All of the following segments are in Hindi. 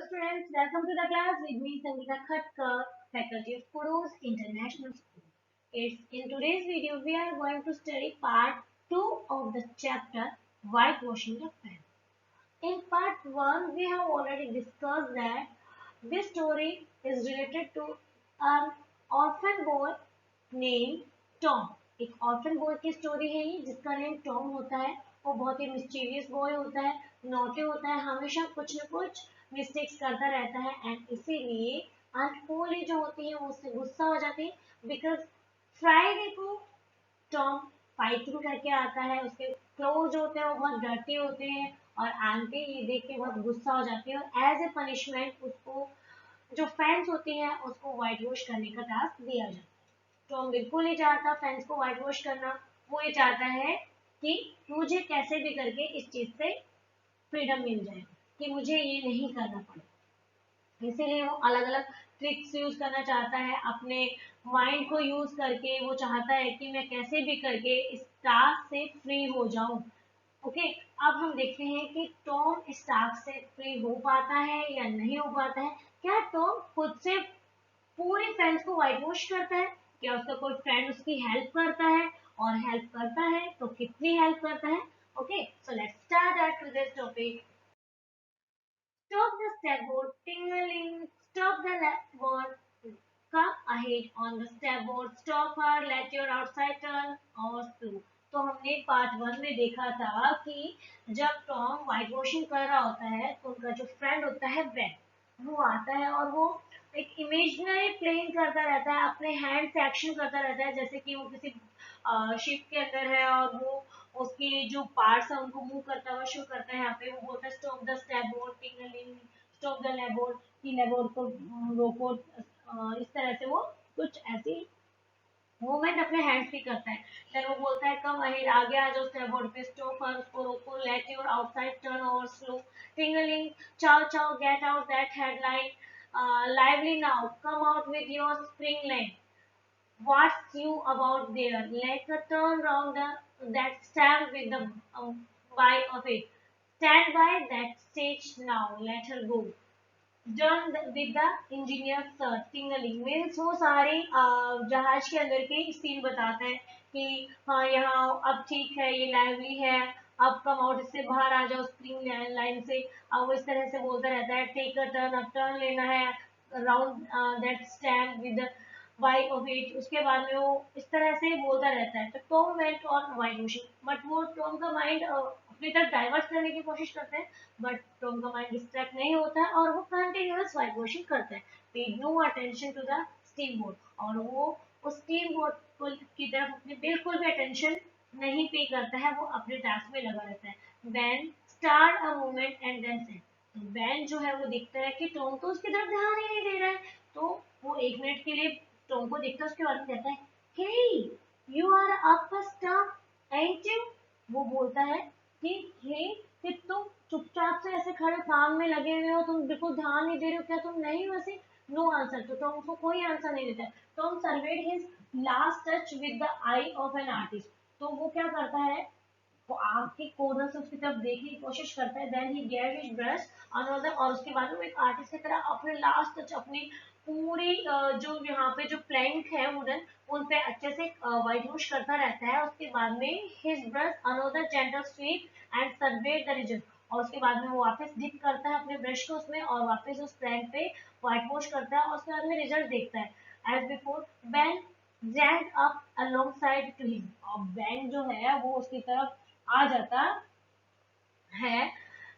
students, welcome to the class with me Sangeeta Khatkar, Faculty of Kudos International School. In today's video we are going to study part 2 of the chapter Whitewashing the Pen. In part 1 we have already discussed that this story is related to an orphan boy named Tom. एक orphan boy की story है ये जिसका name Tom होता है. वो बहुत ही mischievous boy होता है, naughty होता है, हमेशा कुछ न कुछ मिस्टेक्स करता रहता है एंड इसीलिए आंट पोली जो होती है वो उससे गुस्सा हो जाती है बिकॉज फ्राइडे को टॉम फाइटिंग करके आता है, उसके क्लोथ होते हैं वो बहुत डर्टी होते हैं और आंटी ये देख के बहुत गुस्सा हो जाती है और एज ए पनिशमेंट उसको जो फैंस होती है उसको व्हाइट वॉश करने का टास्क दिया जाता है। टॉम बिल्कुल नहीं चाहता फैंस को व्हाइट वॉश करना, वो ये चाहता है कि मुझे कैसे भी करके इस चीज से फ्रीडम मिल जाए कि मुझे ये नहीं करना पड़े। इसीलिए वो अलग अलग ट्रिक्स यूज करना चाहता है, अपने माइंड को यूज करके वो चाहता है कि मैं कैसे भी करके इस टास्क से फ्री हो जाऊं। ओके, अब हम देखते हैं कि टॉम इस टास्क से फ्री हो पाता है या नहीं हो पाता है। क्या टॉम खुद से पूरे फ्रेंड्स को व्हाइट वॉश करता है? क्या उसका कोई फ्रेंड उसकी हेल्प करता है? और हेल्प करता है तो कितनी हेल्प करता है? Okay, so let's start our today's topic. Stop the starboard, tingling, stop the left come ahead on the starboard, stop her, let your outside turn और slow। तो हमने पार्ट 1 में देखा था कि जब टॉम व्हाइट वॉशिंग कर रहा होता है तो उनका जो फ्रेंड होता है बेन वो आता है और वो एक इमेजिनरी प्लेइंग करता रहता है, अपने हैंड से एक्शन करता रहता है जैसे कि वो किसी शिप के अंदर है और वो उसके जो पार्ट्स है उनको मूव करता हुआ शो करता है। यहाँ पे वो बोलता है stop the starboard tingling, stop the larboard की लेबोर्ड को रोको। इस तरह से वो कुछ ऐसी मूवमेंट अपने हैंड्स की करता है। देन वो बोलता है कम अहेड, आगे आ जाओ स्टैबोर्ड पे, स्टॉप हर, उसको रोको, let your outside turn over slow, tingling, चाओ चाओ get out that headline, lively now, come out with your spring leg. What's you about there? Like a turn round that stand with the by of it. Stand by that stage now. Let her go. Done with the engineer sir. Tingling means वो सारे जहाज के अंदर के सीन बताते हैं कि हाँ यहाँ अब ठीक है, ये लाइवली है, अब कम आउट, इससे बाहर आ जाओ स्प्रिंग लाइन से। अब वो इस तरह से बोलता रहता है टेक अ टर्न, अब टर्न लेना है, round that stand with why of it. उसके बाद में वो इस तरह से बोलता रहता है। तो Tom went on white washing but वो टॉम का माइंड अपनी तरफ डाइवर्ट करने की कोशिश करते हैं बट टॉम का माइंड डिस्ट्रैक्ट नहीं होता है और वो कंटिन्यूअस वाइट वॉशिंग करता है। Paid no attention to the steam board और वो उस स्टीम बोर्ड की तरफ अपने बिल्कुल भी अटेंशन नहीं पे करता है, वो अपने टास्क में लगा रहता है। Ben start a movement and then said. तो बैन जो है वो देखता है कि टॉम तो उसकी तरफ ध्यान ही नहीं दे रहा है, तो वो 1 मिनट के लिए टॉम को देखता है, उसके बाद में कहता है hey you are up staff ant you. वो बोलता है कि हे कि तुम चुपचाप से ऐसे खड़े काम में लगे हुए हो, तुम बिल्कुल ध्यान नहीं दे रहे हो, क्या तुम नहीं हो वैसे? No answer. तो टॉम उसको कोई आंसर नहीं देता है। Tom served his last touch with the I of an artist. तो वो क्या करता है, वो आंख के कोनर से उसकी तरफ देखने की कोशिश करता है। Then he gave his brush another और उसके बाद में एक आर्टिस्ट की तरह अपने लास्ट टच अपनी पूरी जो यहाँ पे जो प्लैंक है वुडन उन पे अच्छे से व्हाइट वॉश करता रहता है। उसके बाद में his brush another gentle SVEEP and served the result और उसके बाद में वो वापस डिप करता है अपने ब्रश को उसमें और वापस उस प्लैंक पे व्हाइट वॉश करता है और उसके बाद में रिजल्ट देखता है। As before Ben rang up alongside to him और बैन जो है वो उसकी तरफ आ जाता है।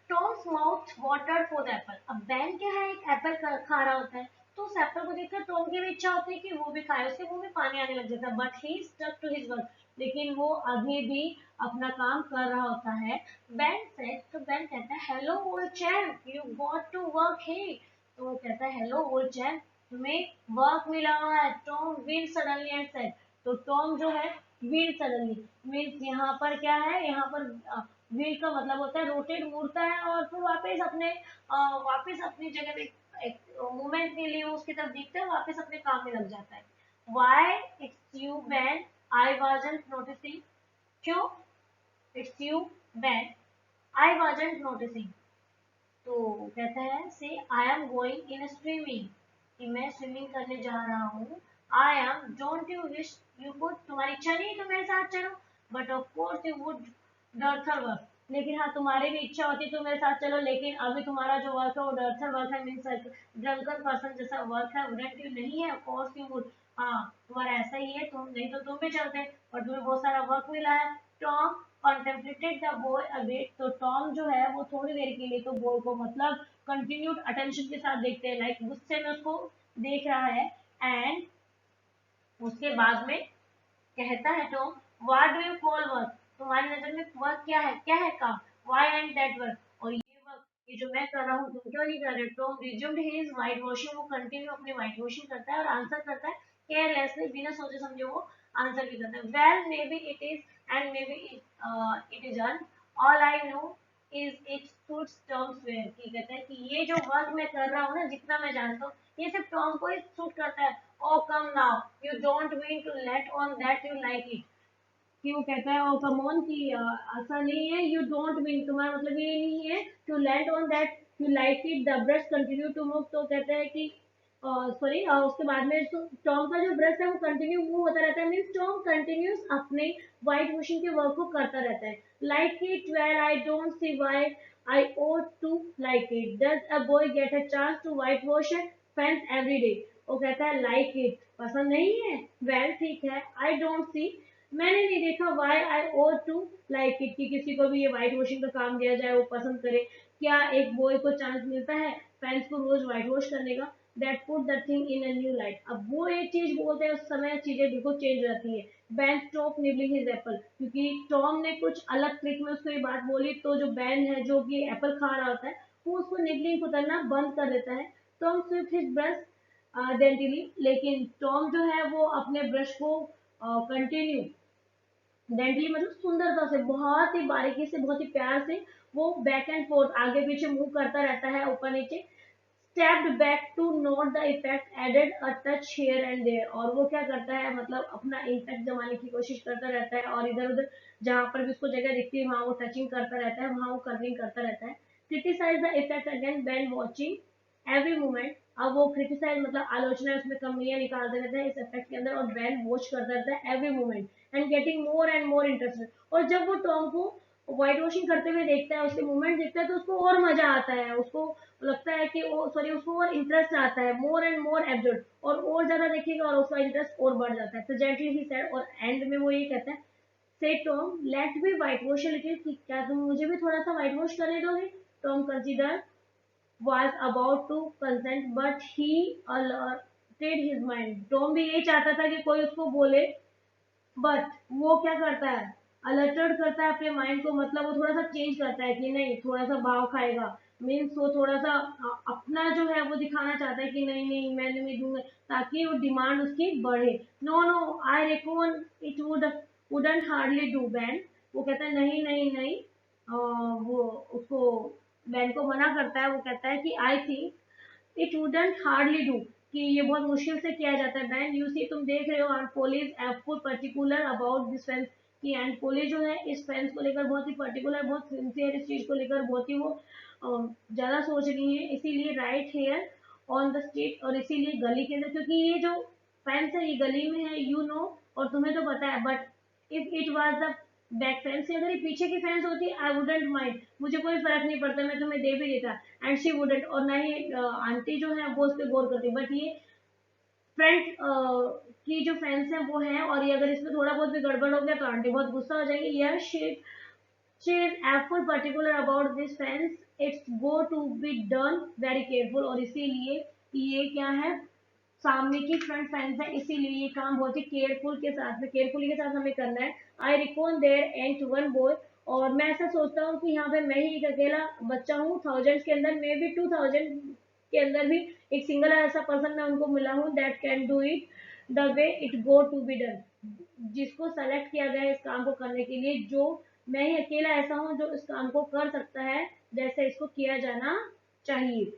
Tom's mouth water for the apple. अब बैन क्या है, एक एप्पल खा रहा होता है तो उस एप्पल को देखकर टॉम की भी इच्छा होती है कि वो भी खाए, उसके मुंह में पानी आने लग जाता है but he stuck to his work. लेकिन वो अभी भी अपना काम कर रहा होता है। बैन सेड, तो बैन कहता है hello old champ you got to work hey. तो वो कहता है हेलो ओल्ड चैम्प, तुम्हें वर्क मिला हुआ है। Tom will suddenly and said. तो टॉम जो है विल सडनली मीन्स यहाँ पर क्या है, यहाँ पर व्हील का मतलब होता है रोटेट, मुड़ता है और फिर वापस अपनी जगह पे एक मोमेंट के लिए उसकी तरफ देखता है, वापस अपने काम में लग जाता है। Why it's you Ben, I wasn't noticing. क्यों it's you Ben, I wasn't noticing. तो कहता है say I am going in swimming, कि मैं स्विमिंग करने जा रहा हूँ। I am don't you wish you could, तुम्हारी इच्छा नहीं तो मेरे साथ चलो, but of course you would rather work, लेकिन हाँ तुम्हारी भी इच्छा होती तो मेरे साथ चलो, लेकिन अभी तुम्हारा जो वर्क है वो डर्थर वर्क है, मीन्स ड्रंकन पर्सन जैसा वर्क है, वुडंट यू नहीं है, ऑफ कोर्स यू वुड, हाँ तुम्हारा ऐसा ही है, तुम नहीं तो तुम भी चलते, और तुम्हें बहुत सारा वर्क मिला है। Tom contemplated the boy a bit, तो टॉम जो है वो थोड़ी देर के लिए तो बॉय को मतलब कंटिन्यूड अटेंशन के साथ देखते हैं, लाइक गुस्से में उसको देख रहा है। एंड उसके बाद में कहता है Tom, what do you call work, तुम्हारी नजर में वर्क क्या है काम, व्हाई एंड दैट वर्क, और ये वर्क, ये जो मैं कर रहा हूँ तुम क्यों नहीं कर रहे। Tom resumed his white washing, वो कंटिन्यू अपनी व्हाइट वॉशिंग करता है और आंसर करता है केयरलेसली, बिना सोचे समझे वो आंसर भी करता है, well maybe it is and maybe it is ain't, all I know is it suits Tom Sawyer, की कहता है कि ये जो वर्क मैं कर रहा हूँ ना, जितना मैं जानता हूँ ये सिर्फ टॉम को ही सूट करता है। Oh come now, you don't mean to let on that you like it, कि वो कहता है ओ कम ऑन की ऐसा नहीं है, यू डोंट मीन तुम्हारा मतलब ये नहीं है, to land on that you like it, the brush continue to move, तो कहता है कि सॉरी उसके बाद में तो टॉम का जो ब्रश है वो कंटिन्यू मूव होता रहता है, मीन्स टॉम कंटिन्यूस अपने व्हाइट वॉशिंग के वर्क को करता रहता है। Like it well I don't see why I ought to like it, does a boy get a chance to white wash a fence every day, वो कहता है लाइक इट पसंद नहीं है, वेल ठीक है, आई डोंट सी मैंने नहीं देखा, why I ought to like it, कि किसी को भी ये व्हाइट वॉशिंग का काम दिया जाए वो पसंद करे, क्या एक बॉय को चांस मिलता है फैंस को रोज व्हाइट वॉश करने का, that put the thing in a new light, अब वो एक चीज बोलते हैं उस समय चीजें बिल्कुल चेंज रहती है। Ban stop nibbling his Apple, क्योंकि टॉम ने कुछ अलग ट्रिक में उसको ये बात बोली, तो जो बैन है जो कि एप्पल खा रहा होता है वो उसको निबलिंग को करना बंद कर देता है। टॉम स्विफ्ट हिज ब्रश डेंटली, लेकिन टॉम जो है वो अपने ब्रश को कंटिन्यू, डेंटली मतलब सुंदरता से, बहुत ही बारीकी से, बहुत ही प्यार से वो बैक एंड फोर्थ आगे पीछे मूव करता रहता है, ऊपर नीचे, stepped back to note the effect, added a touch here and there, और वो क्या करता है मतलब अपना इफेक्ट जमाने की कोशिश करता रहता है, और इधर उधर जहां पर भी उसको जगह दिखती है वहां वो टचिंग करता रहता है, वहां वो कर्विंग करता रहता है। Criticize the effect again when watching every moment, अब वो क्रिटिसाइज मतलब आलोचना उसमें कमियां निकालते रहते हैं इस इफेक्ट के अंदर, और बैन वॉच करता रहता है every moment and getting more and more interested, और जब वो टॉम को व्हाइट वॉशिंग करते हुए देखता है, उसके मूवमेंट देखता है, तो उसको और मजा आता है, उसको लगता है कि वो सॉरी उसको और इंटरेस्ट आता है, मोर एंड मोर एब्जॉर्ब, और ज्यादा देखेगा और उसका इंटरेस्ट और बढ़ जाता है। प्रेजेंटली ही सेड, और एंड में वो ये कहता है, से Tom let me white wash a little, क्या तुम मुझे भी थोड़ा सा व्हाइट वॉश करने दोगे। Tom consider was about to consent, but he alerted his mind. Tom भी यही चाहता था कि कोई उसको बोले, बट वो क्या करता है, अलर्टेड करता है अपने माइंड को, मतलब वो थोड़ा सा चेंज करता है कि नहीं, थोड़ा सा भाव खाएगा, मीन्स वो थोड़ा सा अपना जो है वो दिखाना चाहता है कि नहीं नहीं मैं नहीं दूंगा, ताकि वो डिमांड उसकी बढ़े। No no I reckon it wouldn't hardly do Ben, वो कहता है नहीं नहीं नहीं, वो उसको बैन को मना करता है, वो कहता है कि I think it wouldn't hardly do, कि ये बहुत मुश्किल से किया जाता है बैन, यू सी तुम देख रहे हो Aunt Polly is full particular about this fence, कि एंड पोली जो है इस फेंस को लेकर बहुत ही पर्टिकुलर, बहुत सिंसियर, इस चीज को लेकर बहुत ही वो ज्यादा सोच रही है, इसीलिए right here on the street, और इसीलिए गली के अंदर, क्योंकि ये जो फेंस है ये गली में है, यू नो, और तुम्हें तो पता है, but if it was the back fence, से अगर ये पीछे की फेंस होती आई वुडेंट माइंड, मुझे कोई फर्क नहीं पड़ता, मैं तुम्हें दे भी देता, एंड शी वुडेंट, और ना ही आंटी जो है वो उस पर गौर करती, बट ये फ्रंट की जो फेंस है वो है, और ये अगर इसमें थोड़ा बहुत भी गड़बड़ हो गया तो आंटी बहुत गुस्सा हो जाएगी, यह she is awful particular about this fence, it's go to be done very careful, और इसीलिए ये क्या है, सामने की फ्रंट फेंस है, इसीलिए ये काम बहुत ही केयरफुली के साथ हमें करना है। I reckon there ain't one boy, और मैं ऐसा सोचता हूँ कि यहाँ पे मैं ही एक अकेला बच्चा हूँ, थाउजेंड्स के अंदर, मे बी 2000 के अंदर भी एक सिंगल ऐसा पर्सन मैं उनको मिला हूँ that can do it the way it got to be done, जिसको सेलेक्ट किया गया है इस काम को करने के लिए, जो मैं ही अकेला ऐसा हूँ जो इस काम को कर सकता है जैसे इसको किया जाना चाहिए।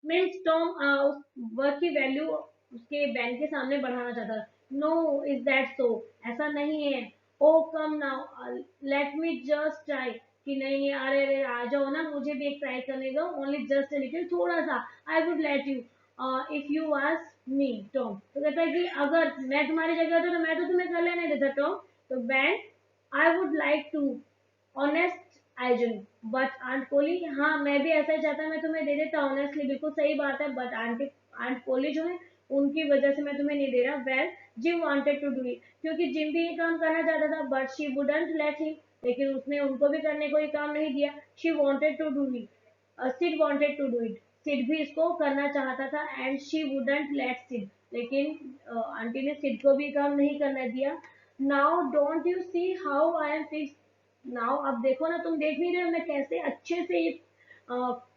मीन्स टॉम उस वर्क की वैल्यू उसके बैंक के सामने बढ़ाना चाहता है। नो इज दैट सो, ऐसा नहीं है, oh come now let me just try, कि नहीं नहीं, अरे अरे आ जाओ ना, मुझे भी एक ट्राई करने दो, ओनली जस्ट लिटिल, थोड़ा सा, I would let you if you ask me Tom. तो कहता है कि अगर मैं तुम्हारी जगह होता तो मैं तो तुम्हें कर लेने देता टॉम। तो Ben, I would like to honest injun, but aunt Polly, हाँ मैं भी ऐसा ही चाहता, मैं तुम्हें दे देता ऑनेस्टली, बिल्कुल सही बात है, बट आंटी आंट पोली जो है उनकी वजह से मैं तुम्हें नहीं दे रहा। Well Jim wanted to do it, क्योंकि जिम भी ये काम करना चाहता था, but she wouldn't let him, लेकिन उसने उनको भी करने को ये काम नहीं दिया। She wanted to do it, Sid wanted to do it, Sid भी इसको करना चाहता था, and she wouldn't let Sid, लेकिन आंटी ने सिड को भी काम नहीं करने दिया। Now don't you see how I am fix, now अब देखो ना, तुम देख नहीं रहे हो मैं कैसे अच्छे से ये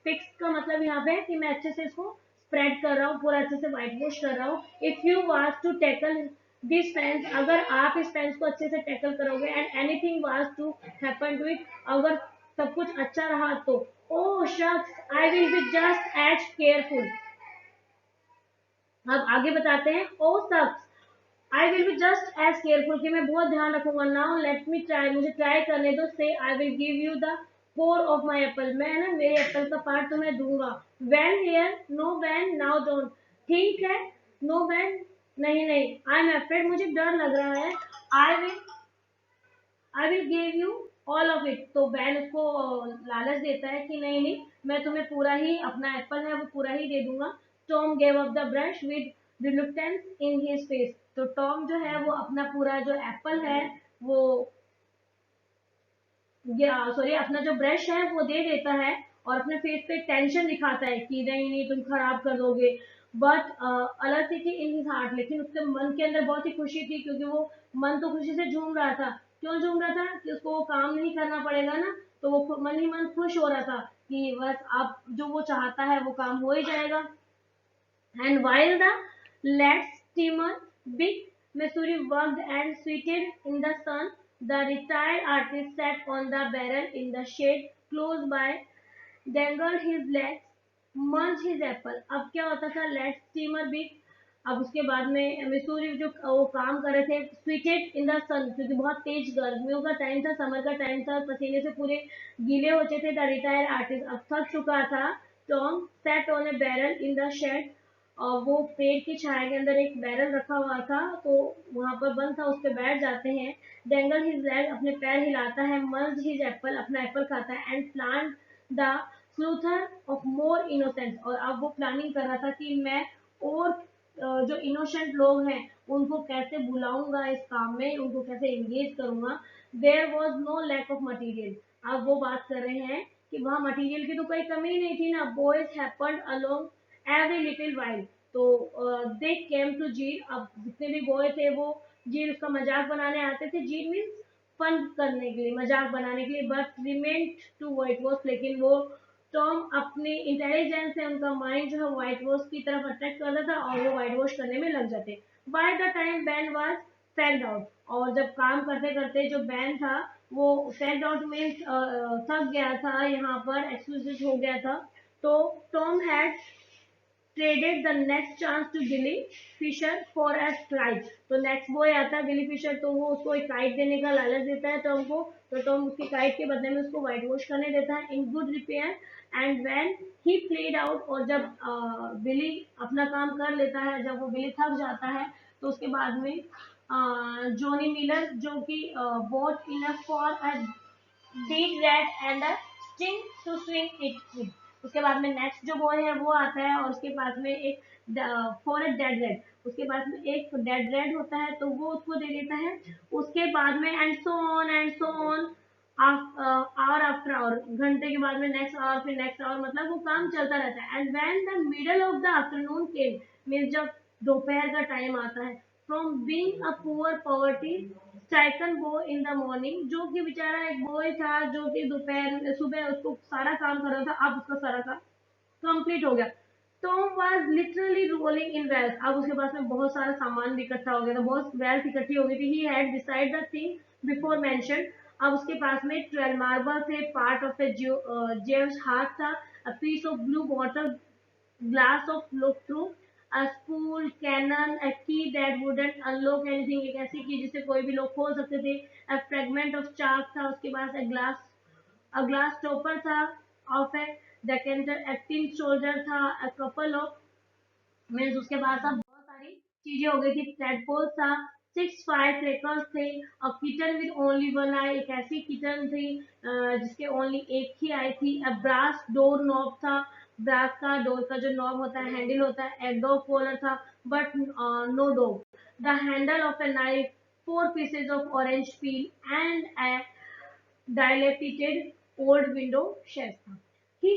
फिक्स का मतलब यहाँ पे है कि मैं अच्छे से इसको स्प्रेड कर रहा हूँ, पूरा अच्छे से व्हाइट वॉश कर रहा हूँ। If you was to tackle this fence, अगर आप इस पेंस को अच्छे से टैकल करोगे, and anything was to happen to it, अगर सब कुछ अच्छा रहा तो, oh shucks I will be just as careful. अब आगे बताते हैं, oh shucks I will be just as careful, कि मैं बहुत ध्यान रखूंगा। नाउ लेट मी ट्राई, मुझे ट्राई करने दो। Say I will give you the core of my apple, मैं ना मेरे एप्पल का पार्ट तुम्हें दूंगा। Ben here, no Ben, now don't, ठीक है, नो वैन, नहीं नहीं, आई एम अफ्रेड, मुझे डर लग रहा है। I will I will give you all of it, तो बैन उसको लालच देता है कि नहीं नहीं, मैं तुम्हें पूरा ही, अपना एप्पल है वो पूरा ही दे दूंगा। Tom gave up the brush with reluctance in his face, तो टॉम जो है वो अपना पूरा जो एप्पल है वो, सॉरी, अपना जो ब्रश है वो दे देता है, और अपने फेस पे टेंशन दिखाता है कि नहीं नहीं तुम खराब कर दोगे। बट अलग थी इन हिज हार्ट, लेकिन उसके मन के अंदर बहुत ही खुशी थी, क्योंकि वो मन तो खुशी से झूम रहा था। क्यों झूम रहा था? कि उसको वो काम नहीं करना पड़ेगा ना, तो वो मन ही मन खुश हो रहा था कि बस अब जो वो चाहता है वो काम हो ही जाएगा। And while the lad steamer Big Missouri worked and sweated in the sun, the retired artist sat on the barrel in the shade close by, dangled his legs, munched his apple. अब क्या होता था, लेट स्टीमर बिग, अब उसके बाद में मिसूरी जो वो काम कर रहे थे, स्वीटेड इन द सन, क्योंकि बहुत तेज गर्मियों का टाइम था, समर का टाइम था, पसीने से पूरे गीले हो चुके थे। द रिटायर्ड आर्टिस्ट अब थक चुका था। Tom sat on a barrel in the shade, और वो पेड़ की छाया के अंदर एक बैरल रखा हुआ था, तो वहां पर बंद था, उस पर बैठ जाते हैं। डेंगल हिज लेग, अपने पैर हिलाता है। मल्ज हिज एप्पल, अपना एप्पल खाता है। And plant the slaughter of more innocence, और अब वो प्लानिंग कर रहा था कि मैं और जो इनोसेंट लोग हैं उनको कैसे बुलाऊंगा इस काम में, उनको कैसे एंगेज करूंगा। There was no lack of material, अब वो बात कर रहे हैं कि वहां मटेरियल की तो कोई कमी नहीं थी ना। Boys happened along every little while, तो दे केम टू जील, अब जितने भी बॉय थे वो जील उसका मजाक बनाने आते थे। जील मीन्स फन करने के लिए, मजाक बनाने के लिए। बट रिमेंट टू व्हाइट वॉश, लेकिन वो टॉम अपनी इंटेलिजेंस से उनका माइंड जो है व्हाइट वॉश की तरफ अट्रैक्ट करता था, और वो व्हाइट वॉश करने में लग जाते। By the time Ben was fagged out, और जब काम करते करते जो बैन था वो फैक्ड आउट मीन्स थक गया था, यहाँ पर एक्सक्यूज हो गया था। तो Tom had traded the next chance to गिली फिशर फॉर a kite, तो नेक्स्ट बॉय आता है गिली फिशर, तो वो उसको एक काइट देने का लालच देता है टॉम को, तो टॉम उसकी काइट के बदले में उसको व्हाइट वॉश करने देता है in good repair. And when he played out, और जब बिली अपना काम कर लेता है, जब वो बिली थक जाता है, तो उसके बाद में जॉनी मिलर, जो कि boat enough for a big red and a string to swing it with, उसके बाद में नेक्स्ट जो बॉय है वो आता है, और उसके पास में एक फॉर ए डेड रेड, उसके पास में एक डेड रेड होता है, तो वो उसको दे देता है। उसके बाद में and so on hour after hour, घंटे के बाद में नेक्स्ट आवर, फिर नेक्स्ट आवर, मतलब वो काम चलता रहता है। And when the middle of the afternoon came, means जब दोपहर का टाइम आता है, from being a poor poverty stricken boy in the morning, जो कि बेचारा एक बॉय था जो कि दोपहर सुबह उसको सारा काम कर रहा था, अब उसका सारा काम कंप्लीट हो गया। Tom was literally rolling in wealth, अब उसके पास में बहुत सारा सामान भी इकट्ठा हो गया था, बहुत वेल्थ इकट्ठी हो गई थी। He had decide the thing before mention, अब उसके पास में 12 मार्बल थे, part of a jew's harp था, a piece of blue bottle glass of look through, a spool, cannon, a key that wouldn't unlock anything, एक ऐसी की जिसे कोई भी लोग खोल सकते थे। A fragment of chalk था उसके पास, a glass, a glass topper था, of a decanter, a tin soldier था, a couple of मीन्स उसके बाद सब बहुत सारी चीजें हो गई थी, फ्लैगपोल था, 6 फायर क्रैकर्स थे, और किचन विद ओनली वन आई, एक ऐसी किचन थी जिसके ओनली एक ही आई थी, अ ब्रास डोर नॉब था, ब्रास का डोर का जो नॉब होता है, हैंडल होता है, ए डॉग कॉलर था, but no dog, the handle of a knife, 4 pieces of orange peel and a dilapidated old window shelf था. He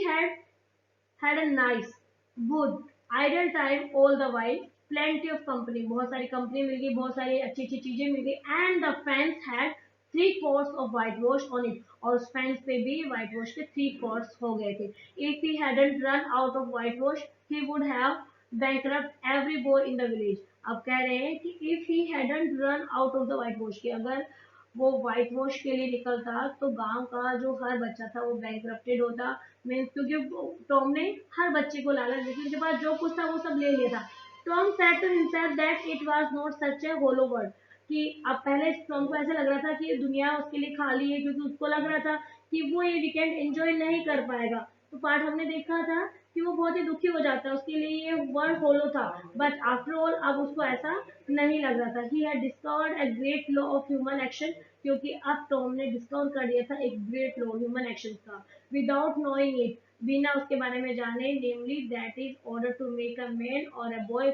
had a nice, good, idle time all the while. Plenty of company, बहुत सारी कंपनी मिल गई, बहुत सारी अच्छी अच्छी चीजें मिल गई. And the fence had 3 coats of whitewash on it. और उस fence पे भी whitewash के 3 coats हो गए थे. If he hadn't run out of whitewash, he would have bankrupt every boy in the village. अब कह रहे हैं कि if he hadn't run out of the whitewash, कि अगर वो व्हाइट वॉश के लिए निकलता तो गांव का जो हर बच्चा था वो बैंकरप्टेड होता, मीन्स क्योंकि टॉम ने हर बच्चे को लालच देके उनके पास जो कुछ था वो सब ले लिया था. Tom said to himself that it was not such a hollow world, कि अब पहले टॉम को ऐसा लग रहा था कि दुनिया उसके लिए खाली है, क्योंकि उसको लग रहा था कि वो ये वीकेंड एंजॉय नहीं कर पाएगा. तो पार्ट हमने देखा था कि वो बहुत ही दुखी हो जाता है, उसके लिए ये वर्ल्ड होलो था. बट आफ्टर ऑल अब उसको ऐसा नहीं लग रहा था. He had discovered a great law of human action, क्योंकि अब टॉम ने डिस्कवर कर दिया था एक ग्रेट लॉ ह्यूमन एक्शन का, विदाउट नोइंग इट, बिना उसके बारे में जाने, namely that is order to make a man or a boy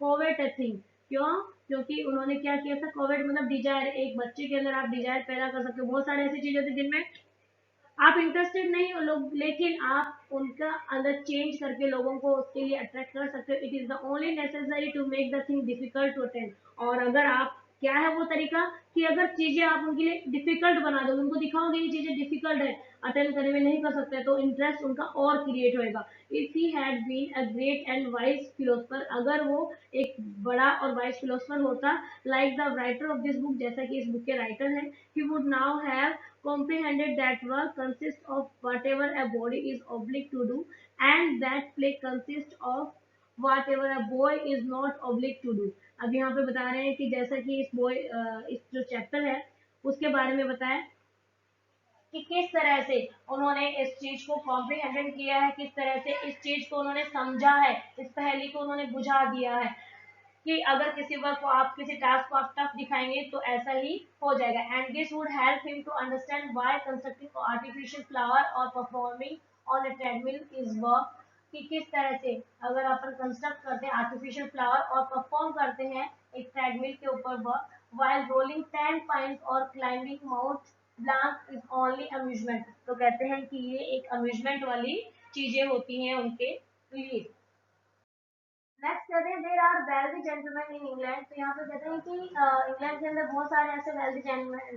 कोवेट a thing. क्यों? क्योंकि उन्होंने क्या किया था, कोवेट मतलब डिजायर, एक बच्चे के अंदर आप डिजायर पैदा कर सकते हो. बहुत सारी ऐसी चीजें होती है जिनमें आप इंटरेस्टेड नहीं हो लोग, लेकिन आप उनका अंदर चेंज करके लोगों को उसके लिए अट्रैक्ट कर सकते हो. It is the only necessary to make the thing difficult to attend. और अगर आप, क्या है वो तरीका, कि अगर चीजें आप उनके लिए डिफिकल्ट बना दोगे, उनको दिखाओगे ये चीजें डिफिकल्ट है, अटेंड करने में नहीं कर सकते, तो इंटरेस्ट उनका और क्रिएट होएगा. If he had been a great and wise philosopher, अगर वो एक बड़ा और वाइज फिलोसफर होता, like the writer of this book, जैसा कि इस बुक के राइटर हैं, he would now have comprehended that work consists of whatever a body is obliged to do, and that play consists of whatever a boy is not obliged to do. अब यहाँ पे बता रहे हैं कि जैसा कि इस जो चैप्टर है उसके बारे में बताया कि किस तरह से उन्होंने इस चीज को कॉम्प्रिहेंड किया है, किस तरह से इस चीज को उन्होंने समझा है, इस पहेली को उन्होंने बुझा दिया है, कि अगर किसी वर्क को आप, किसी टास्क को आप टफ दिखाएंगे तो ऐसा ही हो जाएगा. And this would help him to understand why constructing artificial flower or performing on a treadmill is work, कि किस तरह से अगर अपन कंस्ट्रक्ट करते हैं आर्टिफिशियल फ्लावर और परफॉर्म करते हैं एक ट्रेडमिल के ऊपर वर्क, while rolling 10 pints और climbing Mount Blanc is only amusement. तो कहते हैं कि ये एक अम्यूजमेंट वाली चीजें होती हैं उनके लिए. नेक्स्ट कहते हैं there are wealthy gentleman in England. तो यहाँ पे कहते हैं कि इंग्लैंड के अंदर बहुत सारे ऐसे वेल्दी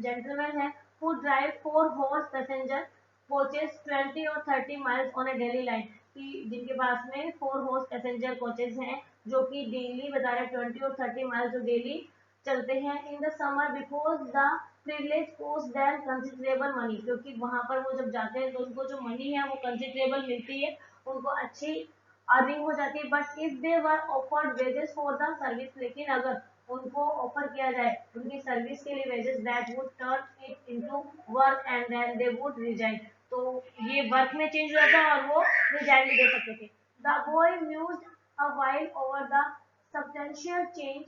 जेंटलमैन हैं who drive 4 horse passenger coaches 20 और 30 miles on A daily line, कि जिनके पास में 4 हॉर्स पैसेंजर कोचेस हैं जो कि डेली बता रहे 20 और 30 माइल्स जो डेली चलते हैं. In the summer because the privilege cost them considerable money, क्योंकि वहां पर वो जब जाते हैं तो उनको जो मनी है वो कंसिडरेबल मिलती है, उनको अच्छी अर्निंग हो जाती है. But if they were offered wages for the service, लेकिन अगर उनको ऑफर किया जाए उनकी सर्विस के लिए wages, that would turn it into work and then they would resign, तो ये वर्क में चेंज हो जाता है और वो रिजाइन भी दे सकते थे. The boy mused a while over the substantial change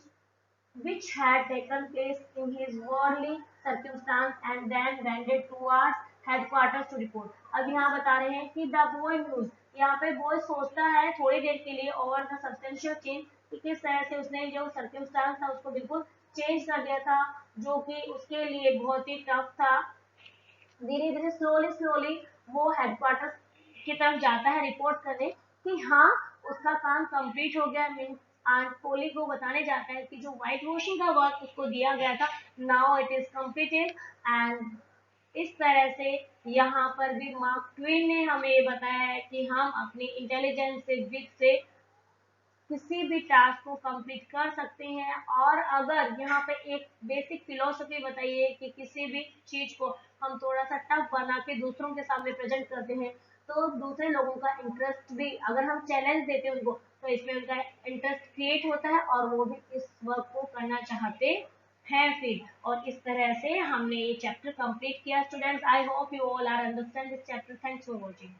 which had taken place in his worldly circumstance and then wended towards headquarters to report. अब यहाँ बता रहे हैं कि the boy mused, यहाँ पे boy सोचता है थोड़ी देर के लिए over the substantial change, कि किस तरह से उसने जो circumstance था उसको बिल्कुल चेंज कर दिया था, जो कि उसके लिए बहुत ही टफ था. धीरे धीरे स्लोली स्लोली वो हेडक्वार्टर की तरफ जाता है रिपोर्ट करने कि हाँ उसका काम कंप्लीट हो गया. मीन्स आज पोली को बताने जाता है कि जो व्हाइट वॉशिंग का वर्क उसको दिया गया था, now it is completed. And इस तरह से यहाँ पर भी मार्क ट्वेन ने हमें ये बताया है कि हम अपनी इंटेलिजेंस से, विद से किसी भी टास्क को कंप्लीट कर सकते हैं. और अगर यहाँ पे एक बेसिक फिलोसफी बताइए कि किसी भी चीज को हम थोड़ा सा टफ बना के दूसरों के सामने प्रेजेंट करते हैं तो दूसरे लोगों का इंटरेस्ट भी, अगर हम चैलेंज देते हैं उनको, तो इसमें उनका इंटरेस्ट क्रिएट होता है और वो भी इस वर्क को करना चाहते है फिर। और इस तरह से हमने ये चैप्टर कंप्लीट किया students. I hope you all are understand this chapter. Thanks for watching.